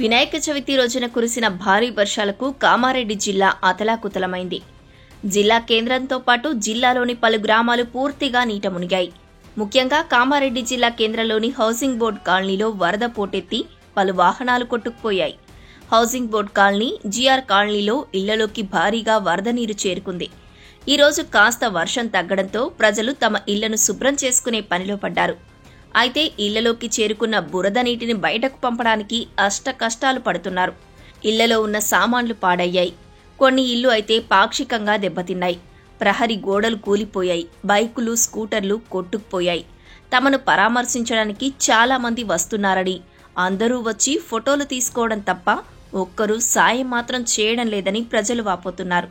వినాయక చవితి రోజున కురిసిన భారీ వర్షాలకు కామారెడ్డి జిల్లా అతలాకుతలమైంది. జిల్లా కేంద్రంతో పాటు జిల్లాలోని పలు గ్రామాలు పూర్తిగా నీట మునిగాయి. ముఖ్యంగా కామారెడ్డి జిల్లా కేంద్రంలోని హౌసింగ్ బోర్డు కాలనీలో వరద పోటెత్తి పలు వాహనాలు కొట్టుకుపోయాయి. హౌసింగ్ బోర్డు కాలనీ, జీఆర్ కాలనీలో ఇళ్లలోకి భారీగా వరద నీరు చేరుకుంది. ఈ రోజు కాస్త వర్షం తగ్గడంతో ప్రజలు తమ ఇళ్లను శుభ్రం చేసుకునే పనిలో పడ్డారు. అయితే ఇళ్లలోకి చేరుకున్న బురద నీటిని బయటకు పంపడానికి కష్టాలు పడుతున్నారు. ఇళ్లలో ఉన్న సామాన్లు పాడయ్యాయి. కొన్ని ఇళ్లు అయితే పాక్షికంగా దెబ్బతిన్నాయి. ప్రహరీ గోడలు కూలిపోయాయి. బైకులు, స్కూటర్లు కొట్టుకుపోయాయి. తమను పరామర్శించడానికి చాలా మంది వస్తున్నారని, అందరూ వచ్చి ఫోటోలు తీసుకోవడం తప్ప ఒక్కరూ సాయం మాత్రం చేయడం లేదని ప్రజలు వాపోతున్నారు.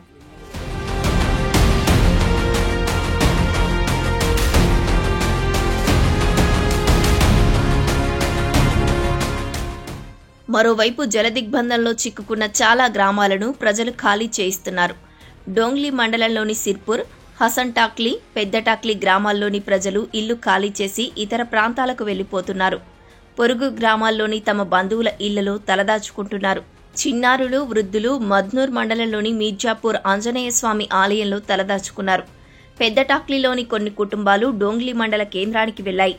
మరోవైపు జలదిగ్బంధంలో చిక్కుకున్న చాలా గ్రామాలను ప్రజలు ఖాళీ చేయిస్తున్నారు. డోంగ్లీ మండలంలోని సిర్పూర్, హసన్టాక్లీ, పెద్దటాక్లీ గ్రామాల్లోని ప్రజలు ఇల్లు ఖాళీ చేసి ఇతర ప్రాంతాలకు వెళ్లిపోతున్నారు. పొరుగు గ్రామాల్లోని తమ బంధువుల ఇళ్లలో తలదాచుకుంటున్నారు. చిన్నారులు, వృద్ధులు మద్నూర్ మండలంలోని మీర్జాపూర్ ఆంజనేయస్వామి ఆలయంలో తలదాచుకున్నారు. పెద్దటాక్లీలోని కొన్ని కుటుంబాలు డోంగ్లీ మండల కేంద్రానికి వెళ్లాయి.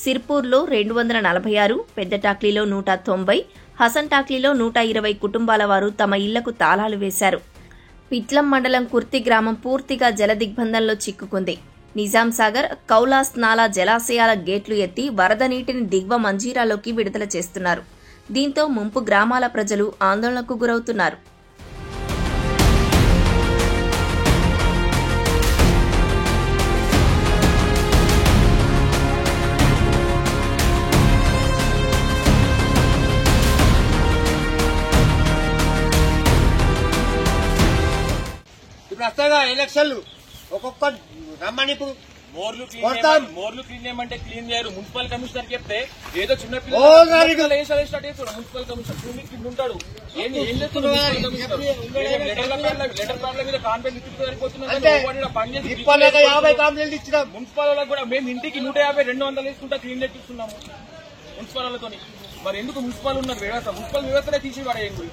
సిర్పూర్లో 246, పెద్దటాక్లీలో 190, హసన్టాక్లీలో 120 కుటుంబాల వారు తమ ఇళ్లకు తాళాలు వేశారు. పిట్లం మండలం కుర్తి గ్రామం పూర్తిగా జలదిగ్బంధంలో చిక్కుకుంది. నిజాం సాగర్, కౌలాస్ నాలా జలాశయాల గేట్లు ఎత్తి వరద నీటిని దిగ్వ మంజీరాలోకి విడుదల చేస్తున్నారు. దీంతో ముంపు గ్రామాల ప్రజలు ఆందోళనకు గురవుతున్నారు. ఎలక్షన్లు ఒక్కొక్క రమ్మని ఇప్పుడు మోర్లు క్లీన్ చేయమంటే క్లీన్ చేయరు. మున్సిపల్ కమిషనర్ చెప్తే ఏదో చిన్న పిల్లలు స్టార్ట్ చేస్తాడు. మున్సిపల్ కమిషనర్ ఉంటాడు. లెటర్ ప్యాడ్ల మీద కాంప్లైంట్ ఇచ్చి ఇచ్చిన మున్సిపల్ వాళ్ళకి కూడా మేము ఇంటికి 150, 200 వేసుకుంటా క్లీన్ చేపిస్తున్నాము మున్సిపల్ వాళ్ళతో. మరి ఎందుకు మున్సిపల్ ఉన్నారు వ్యవస్థ? మున్సిపల్ వ్యవస్థనే తీసి పడేయండి.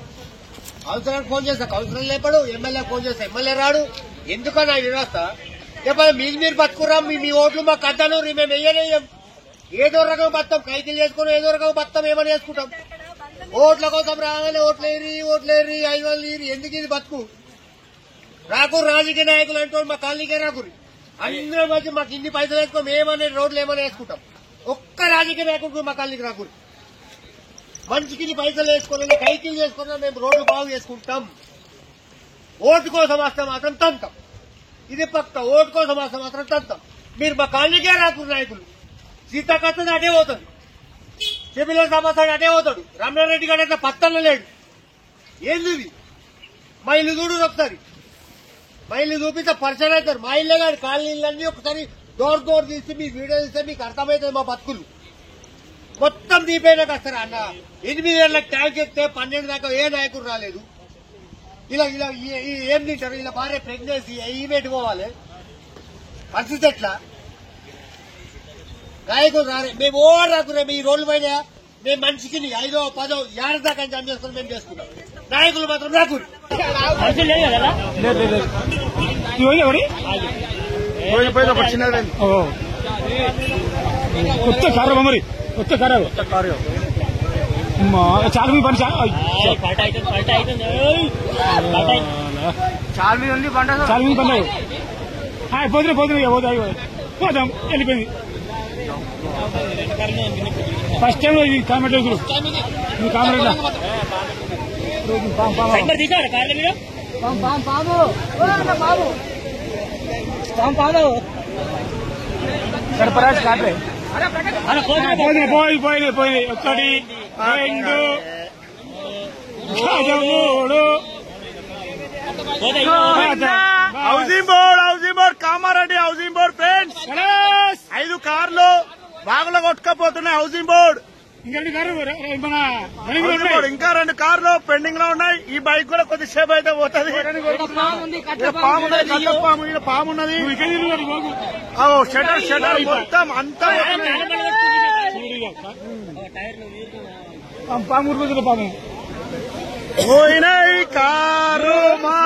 కౌన్సిలర్ ఫోన్ చేస్తా, కౌన్సిలర్ లేపడు. ఎమ్మెల్యే ఫోన్ చేస్తా, ఎమ్మెల్యే రాడు. ఎందుకన్నా వ్యవస్థ? చెప్పాలి, మీరు బతుకురాం, మీ ఓట్లు మాకు అద్దను, మేము వెయ్యలేం. ఏదో రకం బతాం, కైకిలు చేసుకుని ఏదో రకం బతాం, ఏమని చేసుకుంటాం. ఓట్ల కోసం రాగానే ఓట్లేరి 500 ఎందుకు ఇది బతుకు? రాకు రాజకీయ నాయకులు అంటే మా కాలనీకే రాకురి. అందరం వచ్చి మాకు ఇన్ని పైసలు వేసుకోం, ఏమనే రోడ్లు ఏమని వేసుకుంటాం. ఒక్క రాజకీయ నాయకుడు మా కాలనీకి రాకురి. మనిషికి పైసలు వేసుకున్నా, కైకిలు చేసుకున్నా మేము రోడ్లు బాగు చేసుకుంటాం. ఓటు కోసం వస్తే మాత్రం తంతాం. ఇది పక్క. ఓటు కోసం వస్తే మాత్రం తంతాం. మీరు మా కాలనీకే రాకురు నాయకులు. సీతాకత్తది అటే పోతుంది, చెబిల సమాచారం అటే పోతాడు. రమణారెడ్డి గారు అయితే పత్తల్లో లేడు. ఏంది మా ఇల్లు చూడు ఒకసారి. మా ఇల్లు చూపిస్తే పరిచయం అవుతారు. మా ఇల్లే కాదు, కాలనీలన్నీ ఒకసారి డోర్ తీసి మీ వీడియో తీస్తే మీకు అర్థమవుతుంది మా బతుకులు. మొత్తం దీపైనాక వస్తారా అన్న? 8 ఏళ్ళకి ట్యాంక్ ఎక్కితే 12 దాకా ఏ నాయకుడు రాలేదు. ఇలా ఏం తింటారు? ఇలా భార్య ప్రెగ్నెన్సీ ఈవెంట్ పోవాలి. పరిస్థితి ఎట్లా? నాయకుడు రారే. మేము ఓవర్ రాకురే. ఈ రోడ్ల పైన మేము మనిషికి 5, 10, 7 దాకా జమ చేసుకుని మేము చేసుకున్నాం. నాయకులు మాత్రం రాకురు. చాలా మీ పని చాలా మీ పని పోతున్నాయి పోదాం వెళ్ళిపోయింది. ఫస్ట్ టైం ఇది కామెంట్ మీ కామెంట్ సర్పరాజ్ కాట్రే పోయినాయి 1, 2, 3 housing board Kamareddy housing board friends 5 కార్లు బాగులో కొట్టుకపోతున్నాయి. హౌసింగ్ బోర్డ్ ఇంకా 2 కార్లు పెండింగ్ లో ఉన్నాయి. ఈ బైక్ కూడా కొద్దిసేపు అయితే పోతుంది. పాము ఉన్నది. షటర్ మొత్తం అంతా పాము పోయినాయి కారు మా